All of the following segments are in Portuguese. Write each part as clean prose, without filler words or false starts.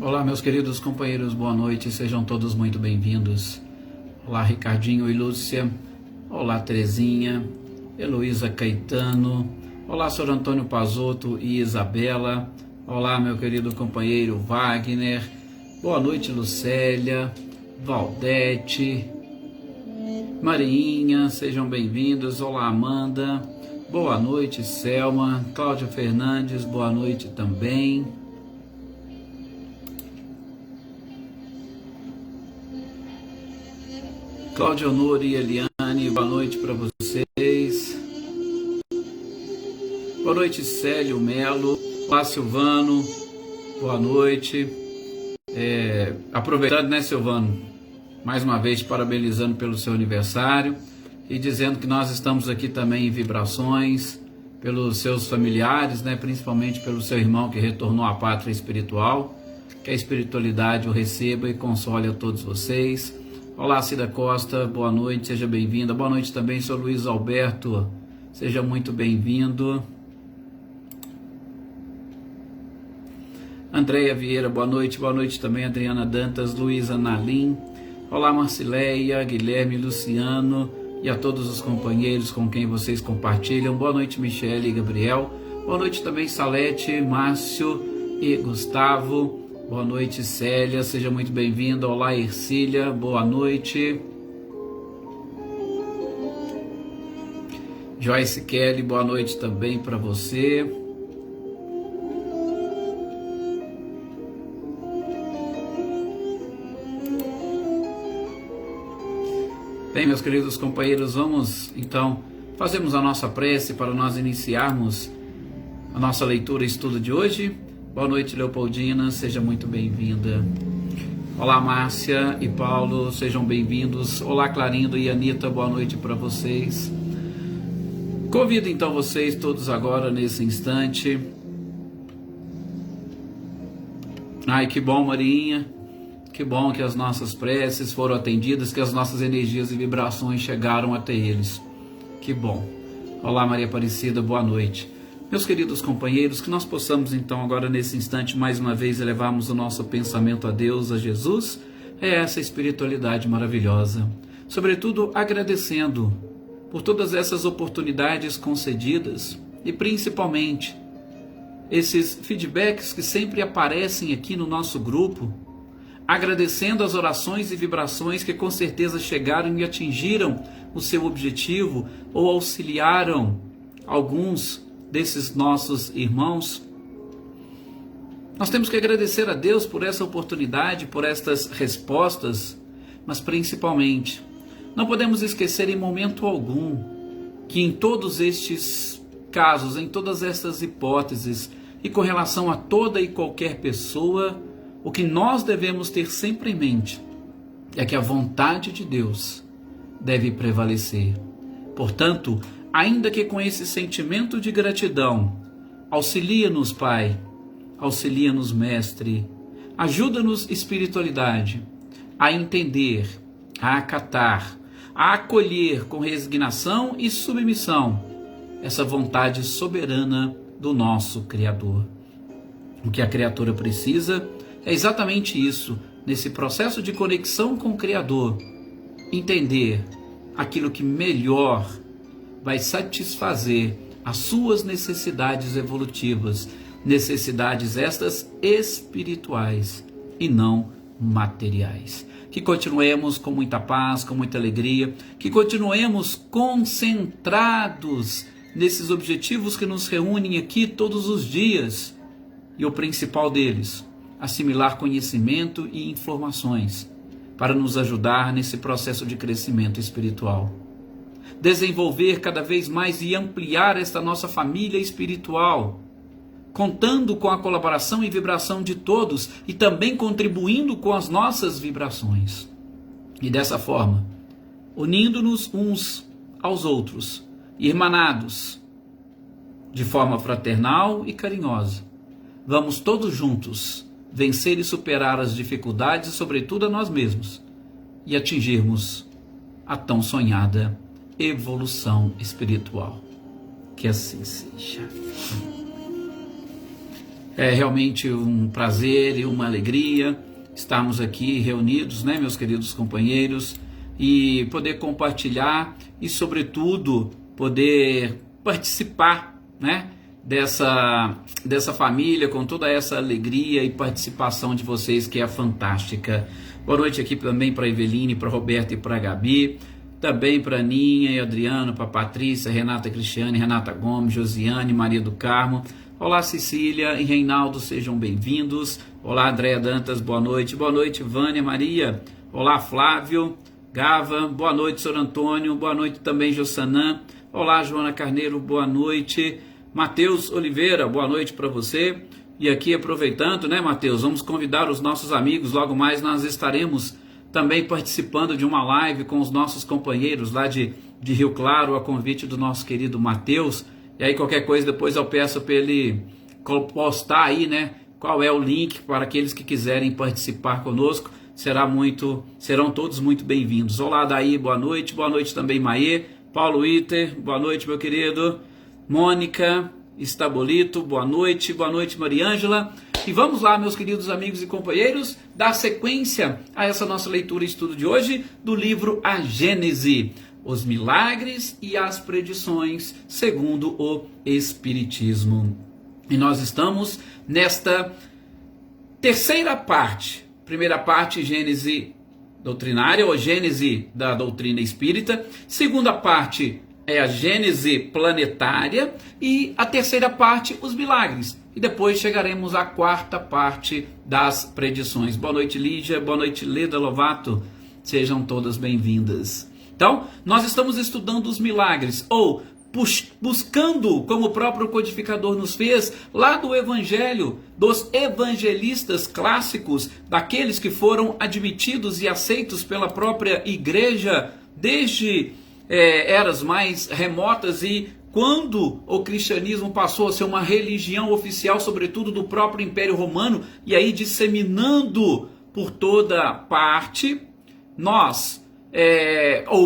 Olá, meus queridos companheiros, boa noite, sejam todos muito bem-vindos. Olá, Ricardinho e Lúcia. Olá, Terezinha, Heloísa Caetano. Olá, Sr. Antônio Pazotto e Isabela. Olá, meu querido companheiro Wagner. Boa noite, Lucélia, Valdete, Mariinha, sejam bem-vindos. Olá, Amanda. Boa noite, Selma. Cláudia Fernandes, boa noite também. Cláudia Honor e Eliane, boa noite para vocês. Boa noite, Célio Melo. Olá, Silvano, boa noite. Aproveitando, né, Silvano, mais uma vez parabenizando pelo seu aniversário e dizendo que nós estamos aqui também em vibrações pelos seus familiares, né, principalmente pelo seu irmão que retornou à pátria espiritual. Que a espiritualidade o receba e console a todos vocês. Olá, Cida Costa, boa noite, seja bem-vinda. Boa noite também, Sr. Luiz Alberto, seja muito bem-vindo. Andréia Vieira, boa noite também, Adriana Dantas, Luísa Nalim. Olá, Marcileia, Guilherme, Luciano e a todos os companheiros com quem vocês compartilham. Boa noite, Michele e Gabriel. Boa noite também, Salete, Márcio e Gustavo. Boa noite, Célia, seja muito bem-vinda. Olá, Ercília, boa noite. Joyce Kelly, boa noite também para você. Bem, meus queridos companheiros, vamos então fazermos a nossa prece para nós iniciarmos a nossa leitura e estudo de hoje. Boa noite, Leopoldina, seja muito bem-vinda. Olá, Márcia e Paulo, sejam bem-vindos. Olá, Clarindo e Anita, boa noite para vocês. Convido então vocês todos agora nesse instante. Ai, que bom, Marinha, que bom que as nossas preces foram atendidas, que as nossas energias e vibrações chegaram até eles. Que bom. Olá, Maria Aparecida, boa noite. Meus queridos companheiros, que nós possamos então agora nesse instante mais uma vez elevarmos o nosso pensamento a Deus, a Jesus, essa espiritualidade maravilhosa. Sobretudo agradecendo por todas essas oportunidades concedidas e principalmente esses feedbacks que sempre aparecem aqui no nosso grupo, agradecendo as orações e vibrações que com certeza chegaram e atingiram o seu objetivo ou auxiliaram alguns desses nossos irmãos. Nós temos que agradecer a Deus por essa oportunidade, por estas respostas, mas principalmente, não podemos esquecer em momento algum que em todos estes casos, em todas estas hipóteses e com relação a toda e qualquer pessoa, o que nós devemos ter sempre em mente é que a vontade de Deus deve prevalecer. Portanto, ainda que com esse sentimento de gratidão, auxilia-nos, Pai, auxilia-nos, Mestre, ajuda-nos, espiritualidade, a entender, a acatar, a acolher com resignação e submissão essa vontade soberana do nosso Criador. O que a criatura precisa é exatamente isso, nesse processo de conexão com o Criador, entender aquilo que melhor vai satisfazer as suas necessidades evolutivas, necessidades estas espirituais e não materiais. Que continuemos com muita paz, com muita alegria, que continuemos concentrados nesses objetivos que nos reúnem aqui todos os dias. E o principal deles, assimilar conhecimento e informações para nos ajudar nesse processo de crescimento espiritual. Desenvolver cada vez mais e ampliar esta nossa família espiritual, contando com a colaboração e vibração de todos e também contribuindo com as nossas vibrações. E dessa forma, unindo-nos uns aos outros, irmanados, de forma fraternal e carinhosa, vamos todos juntos vencer e superar as dificuldades, sobretudo a nós mesmos, e atingirmos a tão sonhada evolução espiritual. Que assim seja. É realmente um prazer e uma alegria estarmos aqui reunidos, né, meus queridos companheiros, e poder compartilhar e, sobretudo, poder participar, né, dessa família com toda essa alegria e participação de vocês, que é fantástica. Boa noite aqui também para Eveline, para Roberta e para Gabi, também para Aninha e Adriano, para Patrícia, Renata Cristiane, Renata Gomes, Josiane, Maria do Carmo. Olá, Cecília e Reinaldo, sejam bem-vindos. Olá, Andréa Dantas, boa noite. Boa noite, Vânia Maria. Olá, Flávio, Gava, boa noite, Sr. Antônio. Boa noite também, Jossanã. Olá, Joana Carneiro, boa noite. Mateus Oliveira, boa noite para você. E aqui, aproveitando, né, Mateus, vamos convidar os nossos amigos. Logo mais nós estaremos também participando de uma live com os nossos companheiros lá de Rio Claro, a convite do nosso querido Mateus. E aí qualquer coisa depois eu peço para ele postar aí, né, qual é o link para aqueles que quiserem participar conosco. Serão todos muito bem-vindos. Olá, Daí, boa noite também, Maê. Paulo Iter, boa noite, meu querido. Mônica Estabolito, boa noite, Mariângela. E vamos lá, meus queridos amigos e companheiros, dar sequência a essa nossa leitura e estudo de hoje do livro A Gênese, os milagres e as predições segundo o Espiritismo. E nós estamos nesta terceira parte. Primeira parte, Gênese doutrinária, ou Gênese da doutrina espírita. Segunda parte é a Gênese planetária. E a terceira parte, os milagres. E depois chegaremos à quarta parte das predições. Boa noite, Lígia. Boa noite, Leda Lovato. Sejam todas bem-vindas. Então, nós estamos estudando os milagres, ou buscando, como o próprio codificador nos fez, lá do Evangelho, dos evangelistas clássicos, daqueles que foram admitidos e aceitos pela própria igreja desde eras mais remotas, e quando o cristianismo passou a ser uma religião oficial, sobretudo do próprio Império Romano, e aí disseminando por toda parte,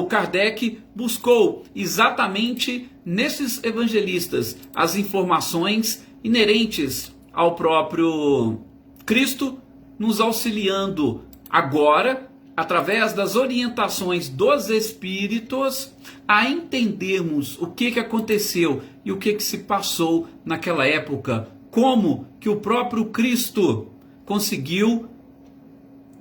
Kardec buscou exatamente nesses evangelistas as informações inerentes ao próprio Cristo, nos auxiliando agora, através das orientações dos Espíritos, a entendermos o que aconteceu e o que se passou naquela época, como que o próprio Cristo conseguiu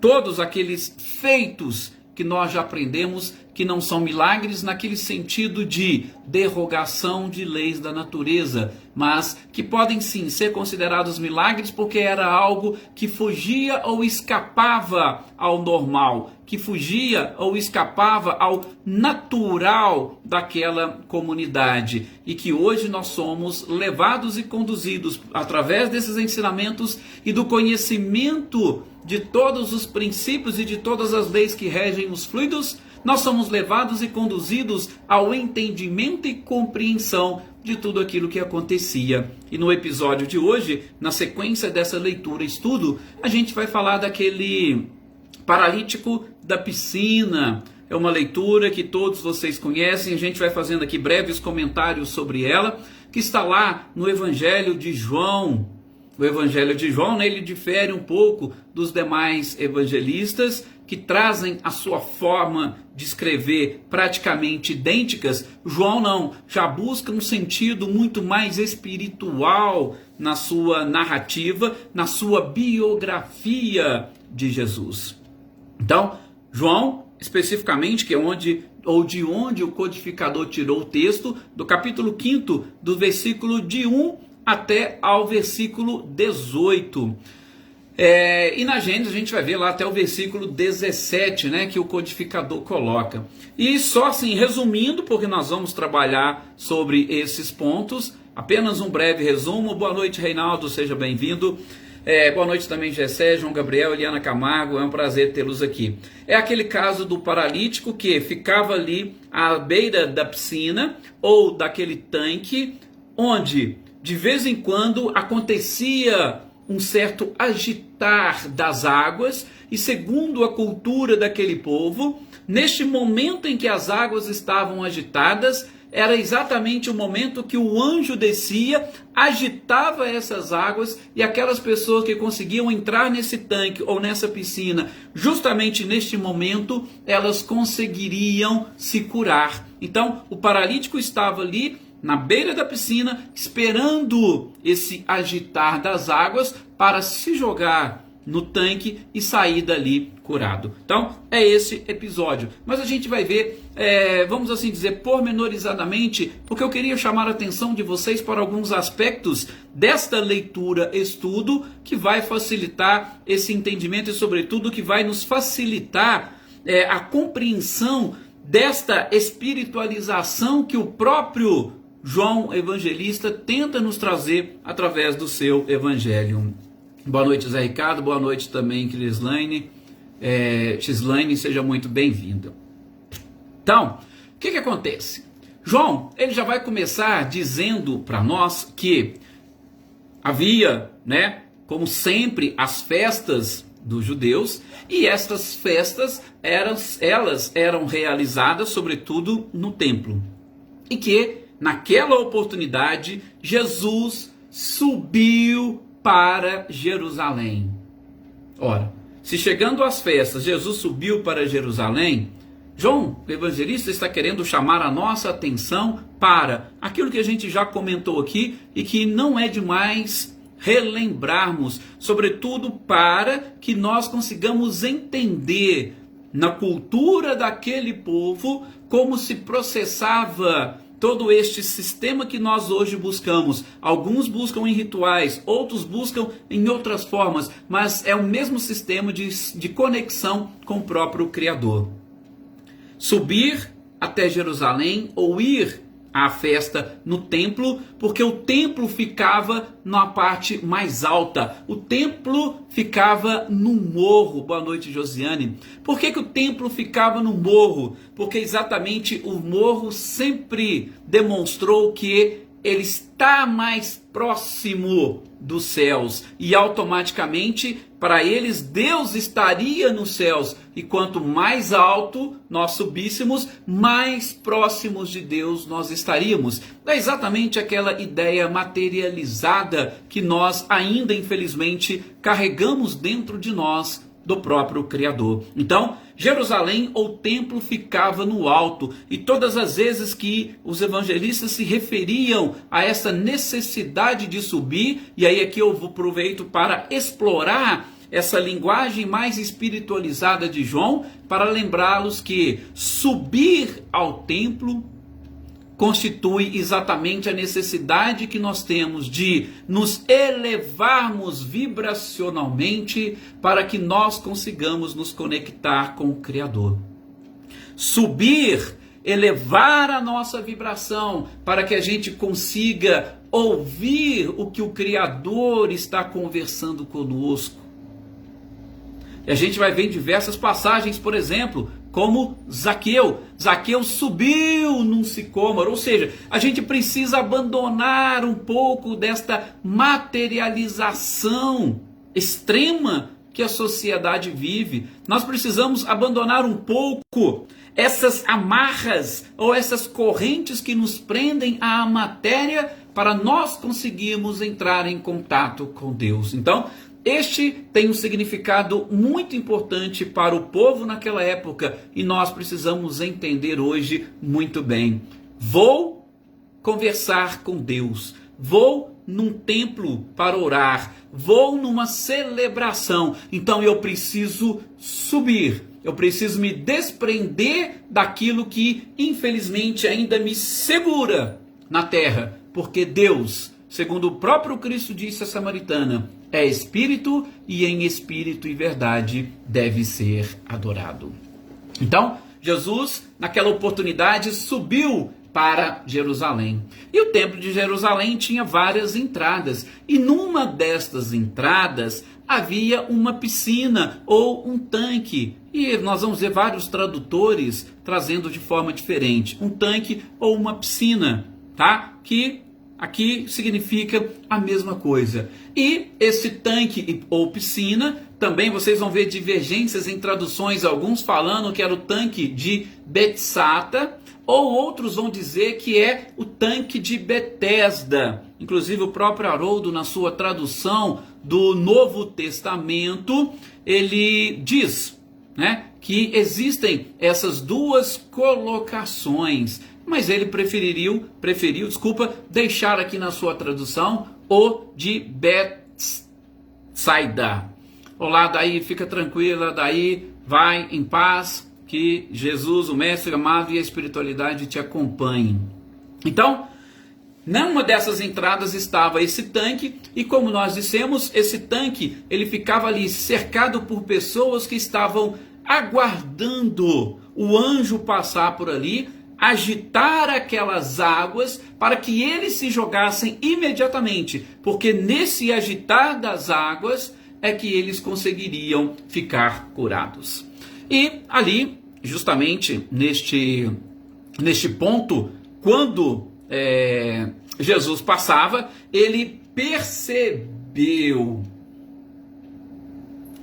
todos aqueles feitos que nós já aprendemos que não são milagres naquele sentido de derrogação de leis da natureza, mas que podem sim ser considerados milagres porque era algo que fugia ou escapava ao normal, que fugia ou escapava ao natural daquela comunidade, e que hoje nós somos levados e conduzidos através desses ensinamentos e do conhecimento de todos os princípios e de todas as leis que regem os fluidos. Nós somos levados e conduzidos ao entendimento e compreensão de tudo aquilo que acontecia. E no episódio de hoje, na sequência dessa leitura e estudo, a gente vai falar daquele paralítico da piscina. É uma leitura que todos vocês conhecem, a gente vai fazendo aqui breves comentários sobre ela, que está lá no Evangelho de João. O Evangelho de João, né, ele difere um pouco dos demais evangelistas, que trazem a sua forma de escrever praticamente idênticas. João não, já busca um sentido muito mais espiritual na sua narrativa, na sua biografia de Jesus. Então, João, especificamente, que é de onde o codificador tirou o texto, do capítulo 5, do versículo de 1 até ao versículo 18. E na Gênesis a gente vai ver lá até o versículo 17, né, que o codificador coloca. E só assim, resumindo, porque nós vamos trabalhar sobre esses pontos, apenas um breve resumo. Boa noite, Reinaldo, seja bem-vindo. Boa noite também, Gessé, João Gabriel, Eliana Camargo, é um prazer tê-los aqui. É aquele caso do paralítico que ficava ali à beira da piscina ou daquele tanque, onde de vez em quando acontecia um certo agitar das águas, e segundo a cultura daquele povo, neste momento em que as águas estavam agitadas, era exatamente o momento que o anjo descia, agitava essas águas e aquelas pessoas que conseguiam entrar nesse tanque ou nessa piscina, justamente neste momento, elas conseguiriam se curar. Então, o paralítico estava ali na beira da piscina, esperando esse agitar das águas para se jogar no tanque e sair dali curado. Então, é esse episódio. Mas a gente vai ver, vamos assim dizer, pormenorizadamente, porque eu queria chamar a atenção de vocês para alguns aspectos desta leitura, estudo, que vai facilitar esse entendimento e, sobretudo, que vai nos facilitar a compreensão desta espiritualização que o próprio João Evangelista tenta nos trazer através do seu evangelho. Boa noite, Zé Ricardo. Boa noite também, Crislaine. Gislaine, seja muito bem-vinda. Então, o que acontece? João, ele já vai começar dizendo para nós que havia, como sempre, as festas dos judeus, e estas festas elas eram realizadas sobretudo no templo. E que, naquela oportunidade, Jesus subiu para Jerusalém. Ora, se chegando às festas, Jesus subiu para Jerusalém, João, o evangelista, está querendo chamar a nossa atenção para aquilo que a gente já comentou aqui e que não é demais relembrarmos, sobretudo para que nós consigamos entender na cultura daquele povo como se processava todo este sistema que nós hoje buscamos. Alguns buscam em rituais, outros buscam em outras formas, mas é o mesmo sistema de conexão com o próprio Criador. Subir até Jerusalém ou ir à festa no templo, porque o templo ficava na parte mais alta. O templo ficava no morro. Boa noite, Josiane. Por que o templo ficava no morro? Porque exatamente o morro sempre demonstrou que ele está mais próximo dos céus e automaticamente para eles Deus estaria nos céus, e quanto mais alto nós subíssemos, mais próximos de Deus nós estaríamos. É exatamente aquela ideia materializada que nós ainda infelizmente carregamos dentro de nós do próprio Criador. Então, Jerusalém ou templo ficava no alto, e todas as vezes que os evangelistas se referiam a essa necessidade de subir, e aí aqui eu aproveito para explorar essa linguagem mais espiritualizada de João, para lembrá-los que subir ao templo constitui exatamente a necessidade que nós temos de nos elevarmos vibracionalmente para que nós consigamos nos conectar com o Criador. Subir, elevar a nossa vibração para que a gente consiga ouvir o que o Criador está conversando conosco. E a gente vai ver em diversas passagens, por exemplo, como Zaqueu. Zaqueu subiu num sicômoro, ou seja, a gente precisa abandonar um pouco desta materialização extrema que a sociedade vive. Nós precisamos abandonar um pouco essas amarras ou essas correntes que nos prendem à matéria para nós conseguirmos entrar em contato com Deus. Então, este tem um significado muito importante para o povo naquela época e nós precisamos entender hoje muito bem. Vou conversar com Deus, vou num templo para orar, vou numa celebração, então eu preciso subir, eu preciso me desprender daquilo que infelizmente ainda me segura na terra, porque Deus, segundo o próprio Cristo disse à samaritana, é espírito e em espírito e verdade deve ser adorado. Então, Jesus, naquela oportunidade, subiu para Jerusalém. E o templo de Jerusalém tinha várias entradas. E numa destas entradas havia uma piscina ou um tanque. E nós vamos ver vários tradutores trazendo de forma diferente. Um tanque ou uma piscina, tá? Que aqui significa a mesma coisa. E esse tanque ou piscina, também vocês vão ver divergências em traduções, alguns falando que era o tanque de Betsata, ou outros vão dizer que é o tanque de Betesda. Inclusive o próprio Haroldo, na sua tradução do Novo Testamento, ele diz, né, que existem essas duas colocações, mas ele preferiu, deixar aqui na sua tradução o de Betsaida. Olá, daí, fica tranquila, daí, vai em paz, que Jesus, o Mestre amado e a espiritualidade te acompanhem. Então, numa dessas entradas estava esse tanque, e como nós dissemos, esse tanque, ele ficava ali cercado por pessoas que estavam aguardando o anjo passar por ali, agitar aquelas águas para que eles se jogassem imediatamente, porque nesse agitar das águas é que eles conseguiriam ficar curados. E ali, justamente neste ponto, quando Jesus passava, ele percebeu.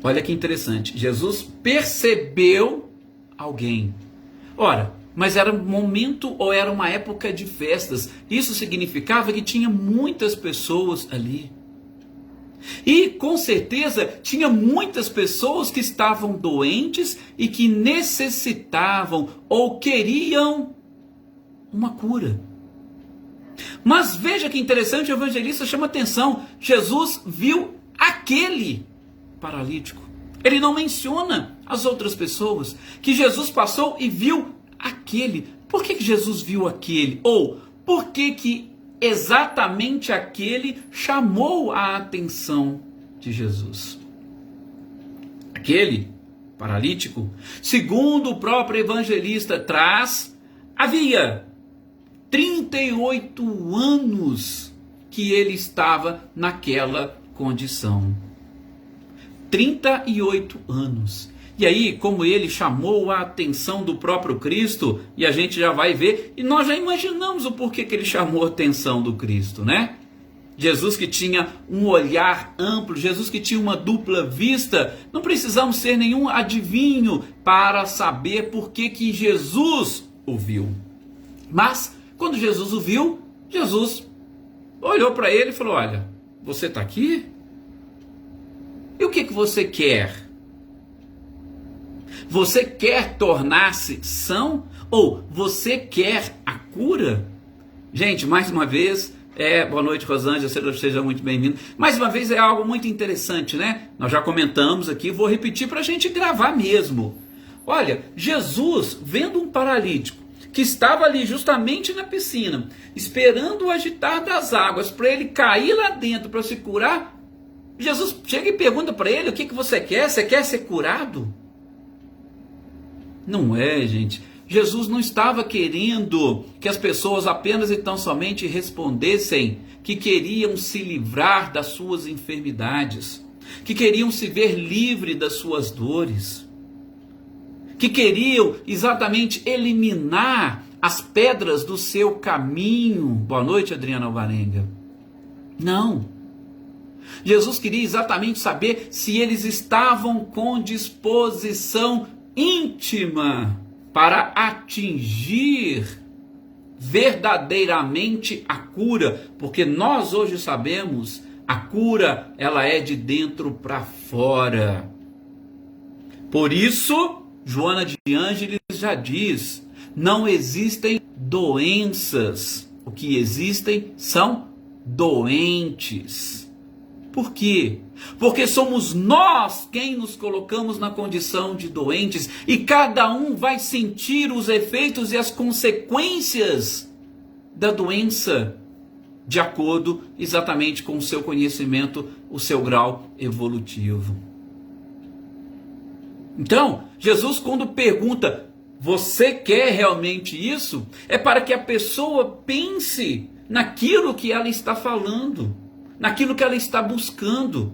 Olha que interessante, Jesus percebeu alguém. Ora, mas era um momento ou era uma época de festas. Isso significava que tinha muitas pessoas ali. E com certeza tinha muitas pessoas que estavam doentes e que necessitavam ou queriam uma cura. Mas veja que interessante, o evangelista chama atenção. Jesus viu aquele paralítico. Ele não menciona as outras pessoas. Que Jesus passou e viu aquele. Por que Jesus viu aquele? Ou por que exatamente aquele chamou a atenção de Jesus? Aquele paralítico, segundo o próprio evangelista traz, havia 38 anos que ele estava naquela condição. 38 anos. E aí, como ele chamou a atenção do próprio Cristo, e a gente já vai ver, e nós já imaginamos o porquê que ele chamou a atenção do Cristo, né? Jesus que tinha um olhar amplo, Jesus que tinha uma dupla vista, não precisamos ser nenhum adivinho para saber por que Jesus o viu. Mas, quando Jesus o viu, Jesus olhou para ele e falou: olha, você está aqui? E o que você quer? Você quer tornar-se são? Ou você quer a cura? Gente, mais uma vez, boa noite, Rosângela, seja muito bem-vindo. Mais uma vez é algo muito interessante, né? Nós já comentamos aqui, vou repetir para a gente gravar mesmo. Olha, Jesus, vendo um paralítico que estava ali justamente na piscina, esperando o agitar das águas para ele cair lá dentro para se curar, Jesus chega e pergunta para ele: o que você quer? Você quer ser curado? Não é, gente. Jesus não estava querendo que as pessoas apenas e tão somente respondessem que queriam se livrar das suas enfermidades, que queriam se ver livre das suas dores, que queriam exatamente eliminar as pedras do seu caminho. Boa noite, Adriana Alvarenga. Não. Jesus queria exatamente saber se eles estavam com disposição íntima para atingir verdadeiramente a cura, porque nós hoje sabemos, a cura ela é de dentro para fora. Por isso, Joana de Ângeles já diz: não existem doenças, o que existem são doentes. Por quê? Porque somos nós quem nos colocamos na condição de doentes, e cada um vai sentir os efeitos e as consequências da doença de acordo exatamente com o seu conhecimento, o seu grau evolutivo. Então, Jesus, quando pergunta: você quer realmente isso? É para que a pessoa pense naquilo que ela está falando, naquilo que ela está buscando,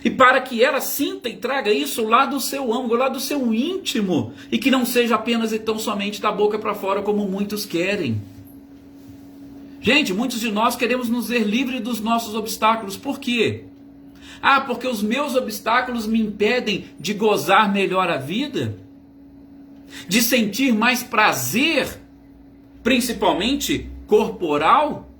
e para que ela sinta e traga isso lá do seu âmago, lá do seu íntimo, e que não seja apenas e tão somente da boca para fora, como muitos querem. Gente, muitos de nós queremos nos ver livres dos nossos obstáculos. Por quê? Porque os meus obstáculos me impedem de gozar melhor a vida, de sentir mais prazer principalmente corporal.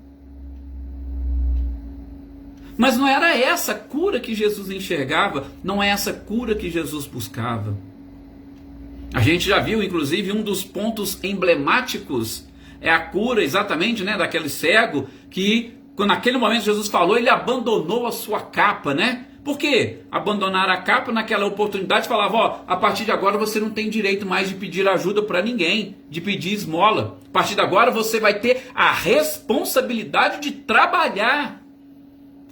Mas não era essa cura que Jesus enxergava, não é essa cura que Jesus buscava. A gente já viu, inclusive, um dos pontos emblemáticos é a cura exatamente, né, daquele cego que, quando naquele momento Jesus falou, ele abandonou a sua capa, né? Por quê? Abandonar a capa naquela oportunidade, falava, ó, a partir de agora você não tem direito mais de pedir ajuda para ninguém, de pedir esmola. A partir de agora você vai ter a responsabilidade de trabalhar.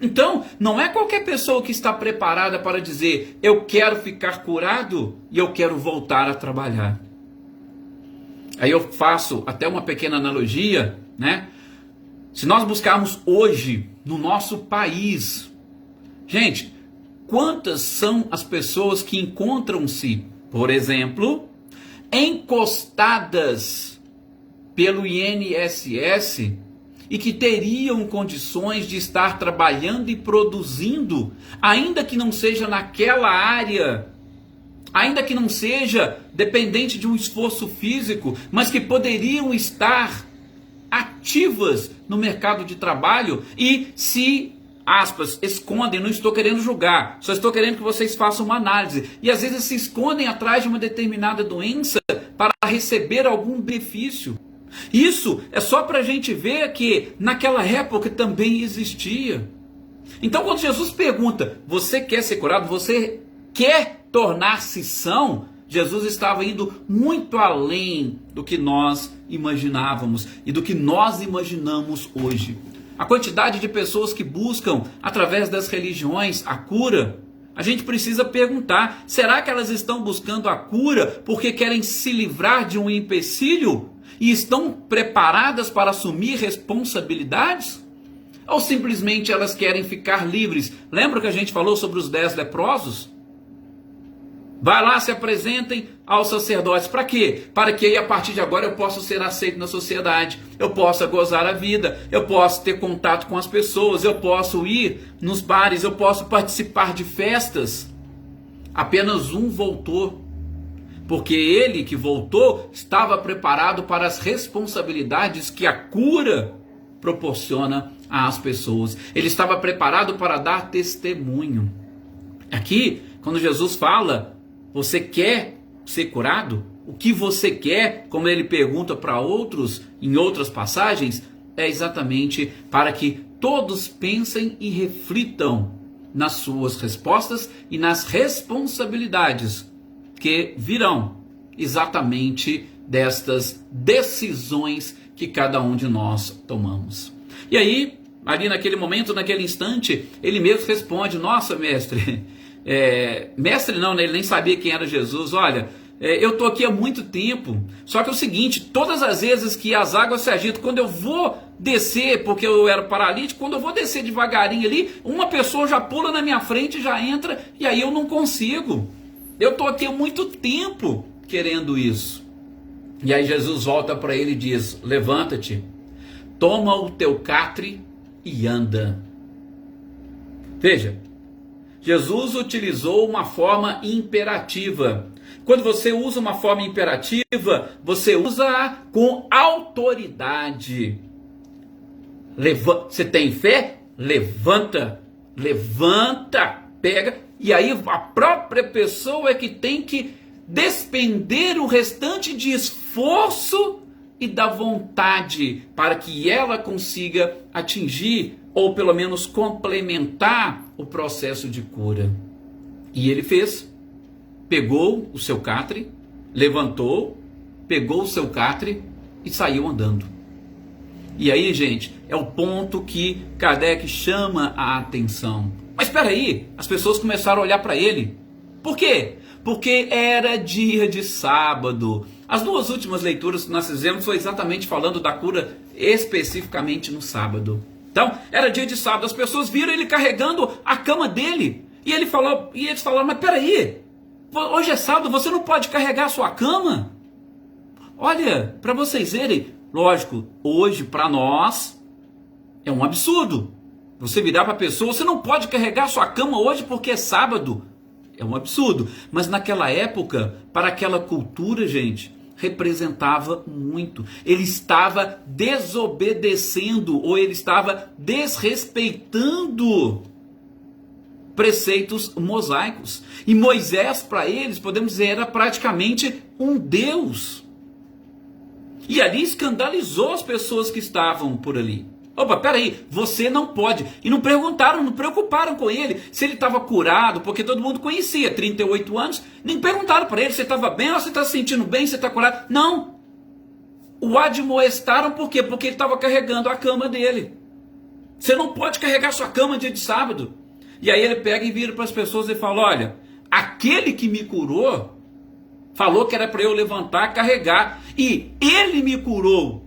Então, não é qualquer pessoa que está preparada para dizer, eu quero ficar curado e eu quero voltar a trabalhar. Aí eu faço até uma pequena analogia, né? Se nós buscarmos hoje no nosso país, gente, quantas são as pessoas que encontram-se, por exemplo, encostadas pelo INSS e que teriam condições de estar trabalhando e produzindo, ainda que não seja naquela área, ainda que não seja dependente de um esforço físico, mas que poderiam estar ativas no mercado de trabalho e se, aspas, escondem, não estou querendo julgar, só estou querendo que vocês façam uma análise, e às vezes se escondem atrás de uma determinada doença para receber algum benefício. Isso é só para a gente ver que naquela época também existia. Então quando Jesus pergunta, você quer ser curado? Você quer tornar-se são? Jesus estava indo muito além do que nós imaginávamos e do que nós imaginamos hoje. A quantidade de pessoas que buscam, através das religiões, a cura, a gente precisa perguntar, será que elas estão buscando a cura porque querem se livrar de um empecilho e estão preparadas para assumir responsabilidades? Ou simplesmente elas querem ficar livres? Lembra que a gente falou sobre os 10 leprosos? Vai lá, se apresentem aos sacerdotes. Para quê? Para que aí, a partir de agora eu possa ser aceito na sociedade, eu possa gozar a vida, eu posso ter contato com as pessoas, eu posso ir nos bares, eu posso participar de festas. Apenas um voltou, porque ele que voltou estava preparado para as responsabilidades que a cura proporciona às pessoas. Ele estava preparado para dar testemunho. Aqui, quando Jesus fala, você quer ser curado? O que você quer, como ele pergunta para outros em outras passagens, é exatamente para que todos pensem e reflitam nas suas respostas e nas responsabilidades que virão exatamente destas decisões que cada um de nós tomamos. E aí, ali naquele momento, naquele instante, ele mesmo responde, nossa, mestre, mestre não, né? Ele nem sabia quem era Jesus, olha, eu estou aqui há muito tempo, só que é o seguinte, todas as vezes que as águas se agitam, quando eu vou descer, porque eu era paralítico, quando eu vou descer devagarinho ali, uma pessoa já pula na minha frente, já entra, e aí eu não consigo. Eu estou aqui há muito tempo querendo isso. E aí Jesus volta para ele e diz, levanta-te, toma o teu catre e anda. Veja, Jesus utilizou uma forma imperativa. Quando você usa uma forma imperativa, você usa com autoridade. Você tem fé? Levanta, levanta, pega. E aí a própria pessoa é que tem que despender o restante de esforço e da vontade para que ela consiga atingir ou pelo menos complementar o processo de cura. E ele fez. Pegou o seu catre, levantou, pegou o seu catre e saiu andando. E aí, gente, é o ponto que Kardec chama a atenção. Mas espera aí, as pessoas começaram a olhar para ele. Por quê? Porque era dia de sábado. As duas últimas leituras que nós fizemos foi exatamente falando da cura especificamente no sábado. Então, era dia de sábado, as pessoas viram ele carregando a cama dele. E eles falaram, mas peraí, hoje é sábado, você não pode carregar a sua cama? Olha, para vocês verem, lógico, hoje para nós é um absurdo. Você virar para a pessoa, você não pode carregar a sua cama hoje porque é sábado. É um absurdo. Mas naquela época, para aquela cultura, gente, representava muito. Ele estava desobedecendo ou ele estava desrespeitando preceitos mosaicos. E Moisés, para eles, podemos dizer, era praticamente um Deus. E ali escandalizou as pessoas que estavam por ali. Opa, peraí, você não pode. E não perguntaram, não preocuparam com ele se ele estava curado, porque todo mundo conhecia, 38 anos, nem perguntaram para ele se estava bem, ou se está se sentindo bem, se está curado. Não. O admoestaram por quê? Porque ele estava carregando a cama dele. Você não pode carregar sua cama dia de sábado. E aí ele pega e vira para as pessoas e fala, olha, aquele que me curou, falou que era para eu levantar, carregar, e ele me curou.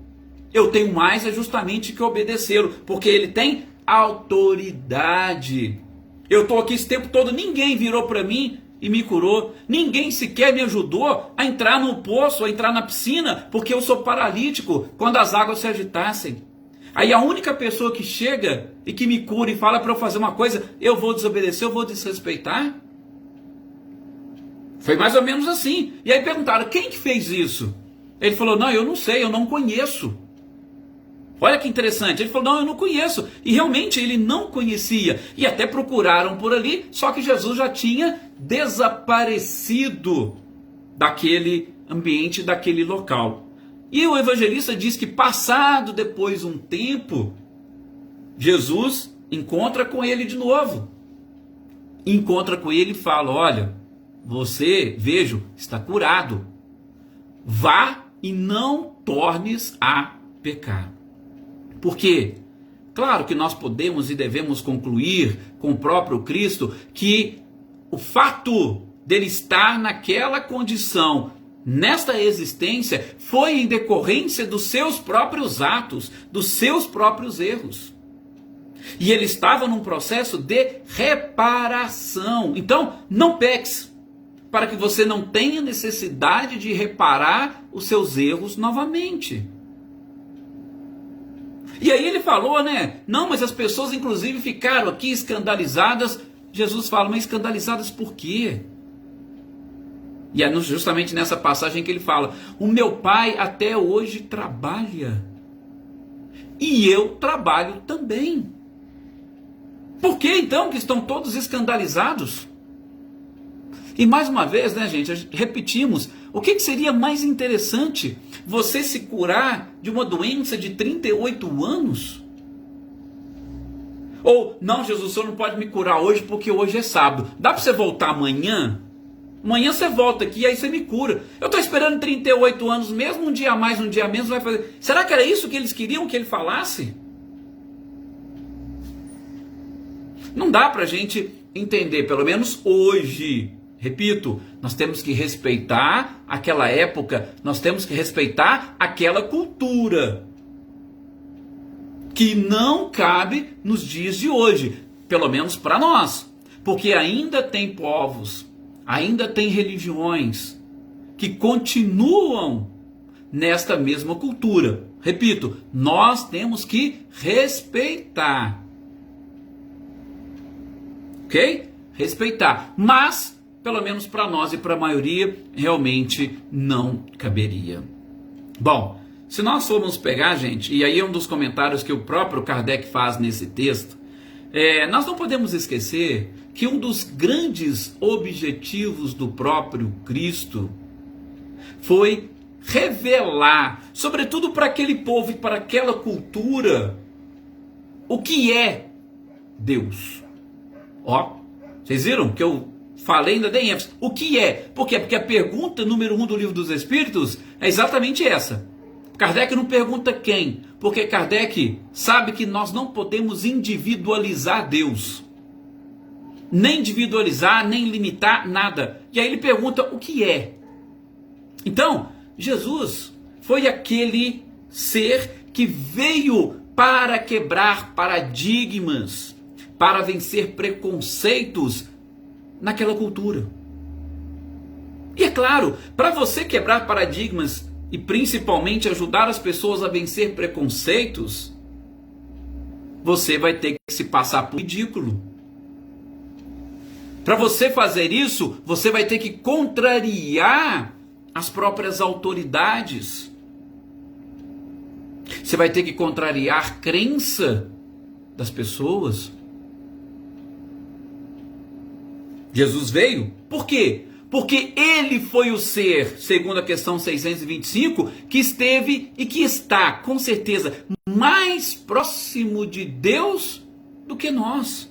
Eu tenho mais é justamente que obedecê-lo, porque ele tem autoridade. Eu estou aqui esse tempo todo, ninguém virou para mim e me curou. Ninguém sequer me ajudou a entrar no poço, a entrar na piscina, porque eu sou paralítico quando as águas se agitassem. Aí a única pessoa que chega e que me cura e fala para eu fazer uma coisa, eu vou desobedecer, eu vou desrespeitar? Foi mais ou menos assim. E aí perguntaram, quem que fez isso? Ele falou, não, eu não sei, eu não conheço. Olha que interessante, ele falou, não, eu não conheço. E realmente ele não conhecia. E até procuraram por ali, só que Jesus já tinha desaparecido daquele ambiente, daquele local. E o evangelista diz que passado depois um tempo, Jesus encontra com ele de novo. Encontra com ele e fala, olha, você, vejo, está curado. Vá e não tornes a pecar. Por quê? Claro que nós podemos e devemos concluir com o próprio Cristo que o fato dele estar naquela condição, nesta existência, foi em decorrência dos seus próprios atos, dos seus próprios erros. E ele estava num processo de reparação. Então, não peques, para que você não tenha necessidade de reparar os seus erros novamente. E aí ele falou, né? Não, mas as pessoas inclusive ficaram aqui escandalizadas. Jesus fala, mas escandalizadas por quê? E é justamente nessa passagem que ele fala, o meu pai até hoje trabalha. E eu trabalho também. Por que então que estão todos escandalizados? E mais uma vez, né, gente, repetimos, o que seria mais interessante? Você se curar de uma doença de 38 anos? Ou, não, Jesus, o senhor não pode me curar hoje porque hoje é sábado. Dá para você voltar amanhã? Amanhã você volta aqui e aí você me cura. Eu estou esperando 38 anos, mesmo um dia a mais, um dia a menos, vai fazer. Será que era isso que eles queriam que ele falasse? Não dá para a gente entender, pelo menos hoje. Repito, nós temos que respeitar aquela época, nós temos que respeitar aquela cultura que não cabe nos dias de hoje, pelo menos para nós, porque ainda tem povos, ainda tem religiões que continuam nesta mesma cultura. Repito, nós temos que respeitar, ok? Respeitar, mas pelo menos para nós e para a maioria, realmente não caberia. Bom, se nós formos pegar, gente, e aí é um dos comentários que o próprio Kardec faz nesse texto, nós não podemos esquecer que um dos grandes objetivos do próprio Cristo foi revelar, sobretudo para aquele povo e para aquela cultura, o que é Deus. Ó, vocês viram que eu falei, ainda dei ênfase. O que é? Por quê? Porque a pergunta número 1 do Livro dos Espíritos é exatamente essa. Kardec não pergunta quem, porque Kardec sabe que nós não podemos individualizar Deus. Nem individualizar, nem limitar, nada. E aí ele pergunta o que é. Então, Jesus foi aquele ser que veio para quebrar paradigmas, para vencer preconceitos naquela cultura. E é claro, para você quebrar paradigmas e principalmente ajudar as pessoas a vencer preconceitos, você vai ter que se passar por ridículo. Para você fazer isso, você vai ter que contrariar as próprias autoridades. Você vai ter que contrariar a crença das pessoas. Jesus veio, por quê? Porque ele foi o ser, segundo a questão 625, que esteve e que está, com certeza, mais próximo de Deus do que nós.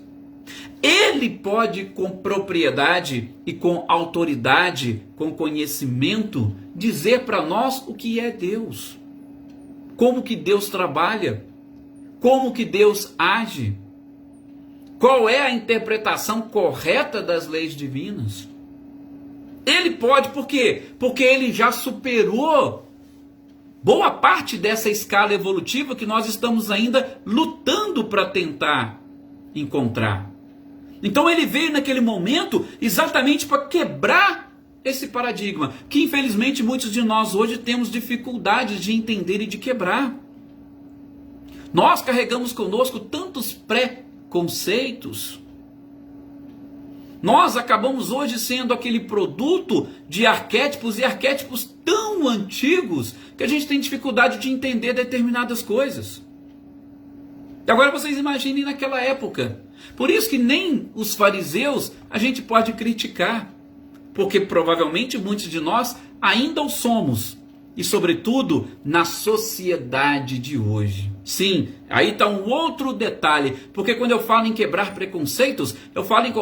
Ele pode, com propriedade e com autoridade, com conhecimento, dizer para nós o que é Deus. Como que Deus trabalha, como que Deus age, qual é a interpretação correta das leis divinas. Ele pode, por quê? Porque ele já superou boa parte dessa escala evolutiva que nós estamos ainda lutando para tentar encontrar. Então ele veio naquele momento exatamente para quebrar esse paradigma, que infelizmente muitos de nós hoje temos dificuldades de entender e de quebrar. Nós carregamos conosco tantos preconceitos. Nós acabamos hoje sendo aquele produto de arquétipos e arquétipos tão antigos que a gente tem dificuldade de entender determinadas coisas. E agora vocês imaginem naquela época. Por isso que nem os fariseus a gente pode criticar, porque provavelmente muitos de nós ainda o somos, e sobretudo na sociedade de hoje. Sim, aí está um outro detalhe, porque quando eu falo em quebrar preconceitos, eu falo em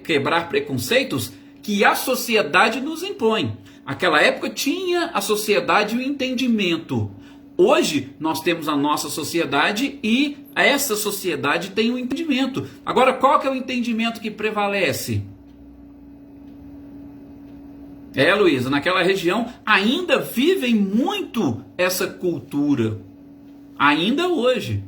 quebrar preconceitos que a sociedade nos impõe. Aquela época tinha a sociedade e o entendimento. Hoje nós temos a nossa sociedade e essa sociedade tem o entendimento. Agora, qual que é o entendimento que prevalece? Luísa, naquela região ainda vivem muito essa cultura. Ainda hoje.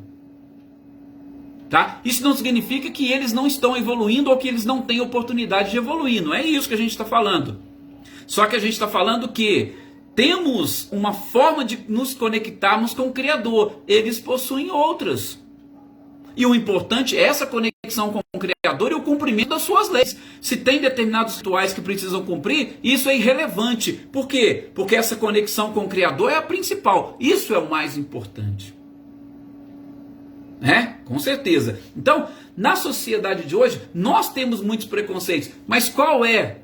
Tá? Isso não significa que eles não estão evoluindo ou que eles não têm oportunidade de evoluir. Não é isso que a gente está falando. Só que a gente está falando que temos uma forma de nos conectarmos com o Criador. Eles possuem outras. E o importante é essa conexão com o Criador e o cumprimento das suas leis. Se tem determinados rituais que precisam cumprir, isso é irrelevante. Por quê? Porque essa conexão com o Criador é a principal. Isso é o mais importante. Com certeza. Então, na sociedade de hoje, nós temos muitos preconceitos. Mas qual é,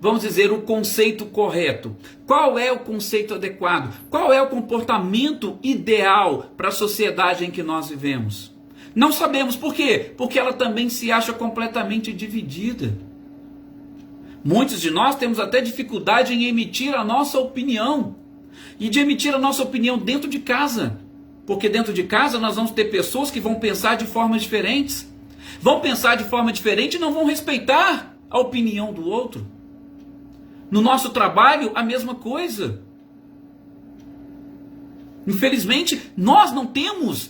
vamos dizer, o conceito correto? Qual é o conceito adequado? Qual é o comportamento ideal para a sociedade em que nós vivemos? Não sabemos. Por quê? Porque ela também se acha completamente dividida. Muitos de nós temos até dificuldade em emitir a nossa opinião. E de emitir a nossa opinião dentro de casa. Porque dentro de casa nós vamos ter pessoas que vão pensar de formas diferentes. Vão pensar de forma diferente e não vão respeitar a opinião do outro. No nosso trabalho, a mesma coisa. Infelizmente, nós não temos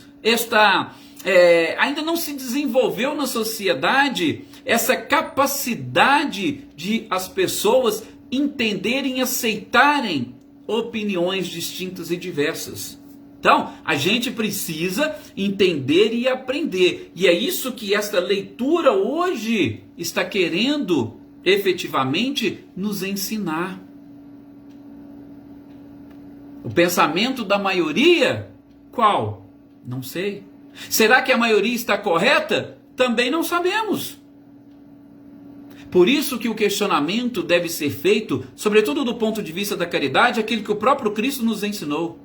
ainda não se desenvolveu na sociedade essa capacidade de as pessoas entenderem e aceitarem opiniões distintas e diversas. Então, a gente precisa entender e aprender. E é isso que esta leitura hoje está querendo efetivamente nos ensinar. O pensamento da maioria, qual? Não sei. Será que a maioria está correta? Também não sabemos. Por isso que o questionamento deve ser feito, sobretudo do ponto de vista da caridade, aquilo que o próprio Cristo nos ensinou.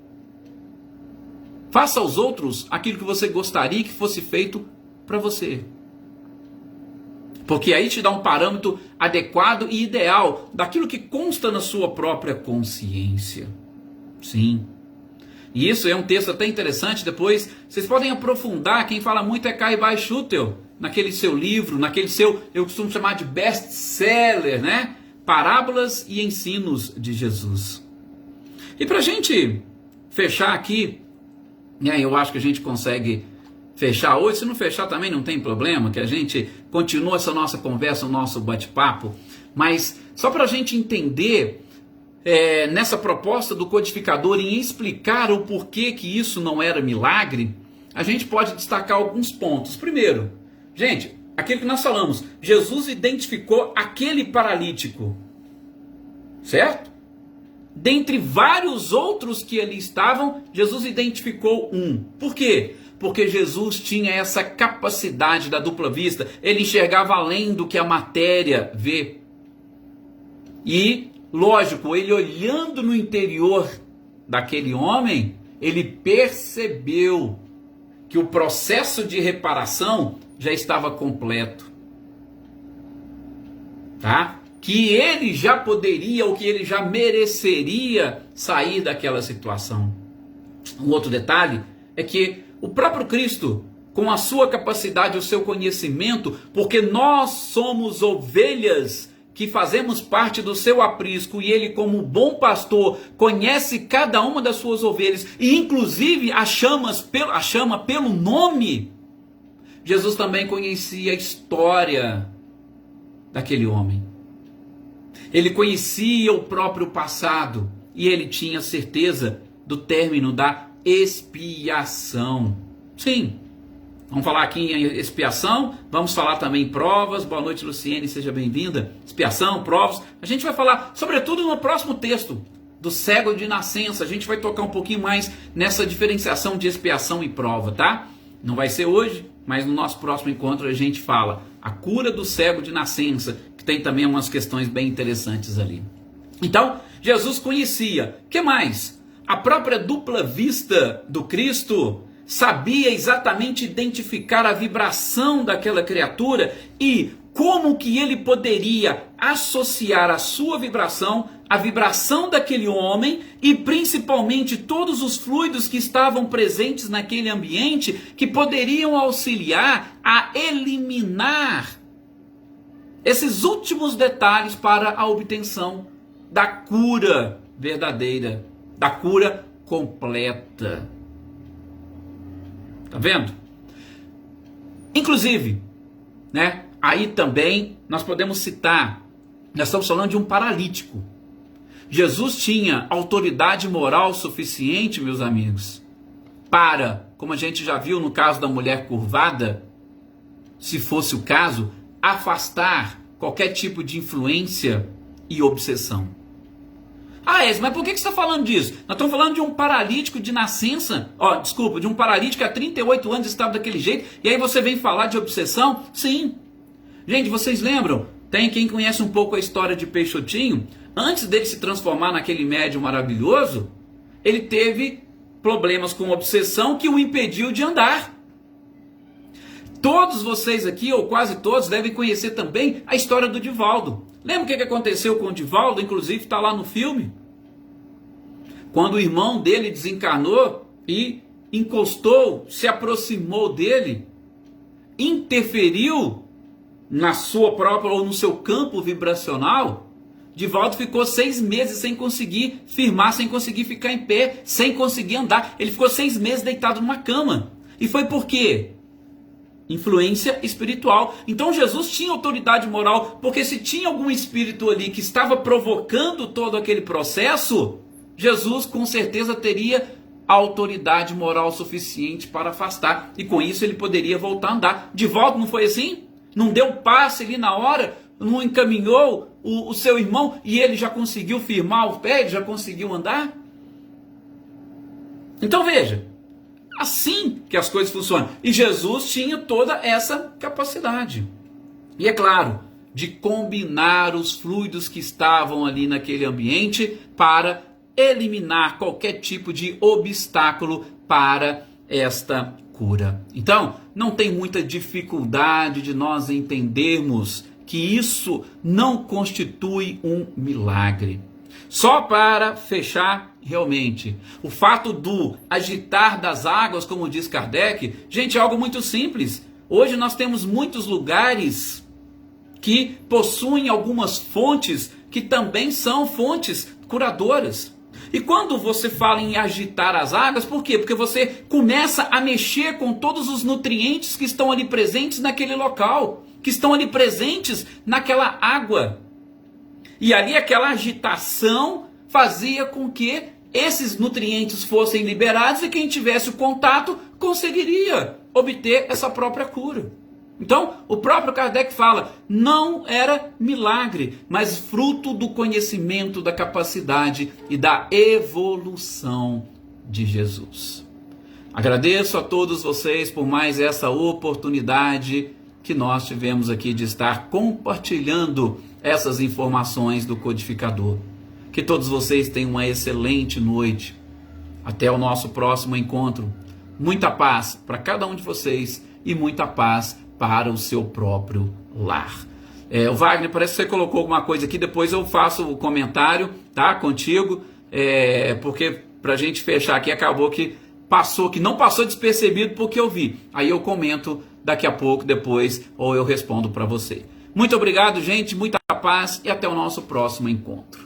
Faça aos outros aquilo que você gostaria que fosse feito para você. Porque aí te dá um parâmetro adequado e ideal daquilo que consta na sua própria consciência. Sim. E isso é um texto até interessante, depois vocês podem aprofundar. Quem fala muito é Kai Bai Schutel, naquele seu livro, naquele seu, eu costumo chamar de best-seller, né? Parábolas e Ensinos de Jesus. E para a gente fechar aqui, eu acho que a gente consegue fechar hoje. Se não fechar também não tem problema, que a gente continua essa nossa conversa, o nosso bate-papo. Mas só para a gente entender, nessa proposta do codificador em explicar o porquê que isso não era milagre, a gente pode destacar alguns pontos. Primeiro, gente, aquilo que nós falamos, Jesus identificou aquele paralítico, certo? dentre vários outros que ali estavam, Jesus identificou um. Por quê? Porque Jesus tinha essa capacidade da dupla vista. Ele enxergava além do que a matéria vê. E, lógico, ele olhando no interior daquele homem, ele percebeu que o processo de reparação já estava completo. Tá? Que ele já poderia, ou que ele já mereceria sair daquela situação. Um outro detalhe é que o próprio Cristo, com a sua capacidade, o seu conhecimento, porque nós somos ovelhas que fazemos parte do seu aprisco, e ele, como bom pastor, conhece cada uma das suas ovelhas, e inclusive a chama pelo nome. Jesus também conhecia a história daquele homem. Ele conhecia o próprio passado, e ele tinha certeza do término da expiação. Sim, vamos falar aqui em expiação, vamos falar também em provas. Boa noite, Luciene, seja bem-vinda. Expiação, provas, a gente vai falar, sobretudo no próximo texto, do cego de nascença. A gente vai tocar um pouquinho mais nessa diferenciação de expiação e prova, tá? Não vai ser hoje, mas no nosso próximo encontro a gente fala a cura do cego de nascença, que tem também umas questões bem interessantes ali. Então, Jesus conhecia. O que mais? A própria dupla vista do Cristo sabia exatamente identificar a vibração daquela criatura e como que ele poderia associar a sua vibração à vibração daquele homem e principalmente todos os fluidos que estavam presentes naquele ambiente que poderiam auxiliar a eliminar esses últimos detalhes para a obtenção da cura verdadeira, da cura completa. Tá vendo? Inclusive, né? Aí também nós podemos citar, nós estamos falando de um paralítico. Jesus tinha autoridade moral suficiente, meus amigos, para, como a gente já viu no caso da mulher curvada, se fosse o caso, afastar qualquer tipo de influência e obsessão. Ah, mas por que você está falando disso? Nós estamos falando de um paralítico de nascença, de um paralítico que há 38 anos estava daquele jeito, e aí você vem falar de obsessão? Sim. Gente, vocês lembram? Tem quem conhece um pouco a história de Peixotinho? Antes dele se transformar naquele médium maravilhoso, ele teve problemas com obsessão que o impediu de andar. Todos vocês aqui, ou quase todos, devem conhecer também a história do Divaldo. Lembra o que aconteceu com o Divaldo? Inclusive está lá no filme. Quando o irmão dele desencarnou e encostou, se aproximou dele, interferiu na sua própria ou no seu campo vibracional, Divaldo ficou 6 meses sem conseguir firmar, sem conseguir ficar em pé, sem conseguir andar. Ele ficou 6 meses deitado numa cama. E foi por quê? Influência espiritual. Então Jesus tinha autoridade moral, porque se tinha algum espírito ali que estava provocando todo aquele processo, Jesus com certeza teria autoridade moral suficiente para afastar, e com isso ele poderia voltar a andar. Divaldo não foi assim? Não deu passe ali na hora? Não encaminhou o seu irmão e ele já conseguiu firmar o pé, ele já conseguiu andar? Então veja, assim que as coisas funcionam. E Jesus tinha toda essa capacidade. E é claro, de combinar os fluidos que estavam ali naquele ambiente para eliminar qualquer tipo de obstáculo para esta cura. Então, não tem muita dificuldade de nós entendermos que isso não constitui um milagre. Só para fechar realmente, o fato do agitar das águas, como diz Kardec, gente, é algo muito simples. Hoje nós temos muitos lugares que possuem algumas fontes que também são fontes curadoras. E quando você fala em agitar as águas, por quê? Porque você começa a mexer com todos os nutrientes que estão ali presentes naquele local, que estão ali presentes naquela água. E ali aquela agitação fazia com que esses nutrientes fossem liberados e quem tivesse o contato conseguiria obter essa própria cura. Então, o próprio Kardec fala, não era milagre, mas fruto do conhecimento, da capacidade e da evolução de Jesus. Agradeço a todos vocês por mais essa oportunidade que nós tivemos aqui de estar compartilhando essas informações do codificador. Que todos vocês tenham uma excelente noite. Até o nosso próximo encontro. Muita paz para cada um de vocês e muita paz para o seu próprio lar. O Wagner, parece que você colocou alguma coisa aqui, depois eu faço o comentário, tá, contigo, porque para a gente fechar aqui acabou que não passou despercebido porque eu vi. Aí eu comento daqui a pouco, depois, ou eu respondo para você. Muito obrigado, gente, muita paz e até o nosso próximo encontro.